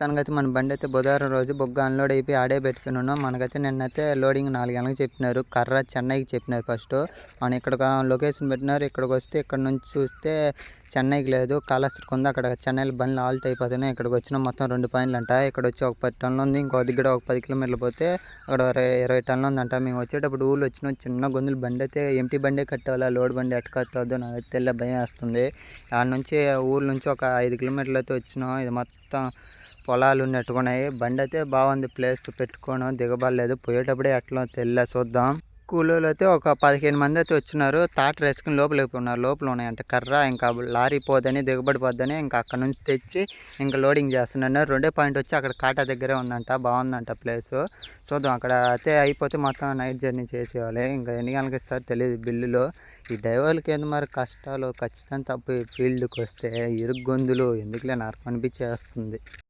మొత్తానికైతే మన బండి అయితే బుధవారం రోజు బొగ్గ అన్లోడ్ అయిపోయి ఆడే పెట్టుకుని ఉన్నాం. మనకైతే నిన్నైతే లోడింగ్ 4 గంటలకు చెప్పినారు. కర్ర చెన్నైకి చెప్పినారు ఫస్ట్. మనం ఇక్కడ లొకేషన్ పెట్టినారు. ఇక్కడికి వస్తే ఇక్కడ నుంచి చూస్తే చెన్నైకి లేదు, కాళహస్తికి ఉంది. అక్కడ చెన్నైలో బండ్లు ఆల్ట్ అయిపోతున్నాయి. ఇక్కడికి వచ్చిన మొత్తం 2 పాయింట్లు అంట. ఇక్కడ వచ్చి ఒక 10 టన్నులు ఉంది. ఇంకో దగ్గర ఒక 10 కిలోమీటర్లు పోతే అక్కడ 20 టన్నులు ఉందంట. మేము వచ్చేటప్పుడు ఊళ్ళు వచ్చిన చిన్న గొంతులు బండి అయితే ఎంటీ బండే కట్టేవాళ్ళ, లోడ్ బండి ఎట్ట కట్టవద్దు నాకు తెల్ల భయం వేస్తుంది. ఆడ నుంచి ఊరు నుంచి ఒక 5 కిలోమీటర్లు అయితే వచ్చినాం. ఇది మొత్తం పొలాలు నెట్టుకున్నాయి. బండి అయితే బాగుంది, ప్లేస్ పెట్టుకోను దిగబడలేదు. పోయేటప్పుడే ఎట్లా తెల్ల చూద్దాం. కూలీలు అయితే ఒక 15 మంది అయితే వచ్చినారు. తాటరు వేసుకుని లోపలికి ఉన్నారు. లోపల ఉన్నాయంట కర్ర. ఇంకా లారీ పోదని దిగబడిపోద్దని ఇంకా అక్కడ నుంచి తెచ్చి ఇంకా లోడింగ్ చేస్తున్నారు. 2 పాయింట్ వచ్చి అక్కడ కాటా దగ్గరే ఉందంట. బాగుందంట ప్లేస్. చూద్దాం, అక్కడ అయితే అయిపోతే మొత్తం నైట్ జర్నీ చేసేవాళ్ళే. ఇంకా ఎన్ని గంటలకు ఇస్తారో తెలియదు బిల్లులో. ఈ డ్రైవర్లకి ఏంది మరి కష్టాలు, ఖచ్చితంగా తప్పు. ఫీల్డ్కి వస్తే ఇరుగ్గొందులు ఎందుకులే నాకు అనిపించేస్తుంది.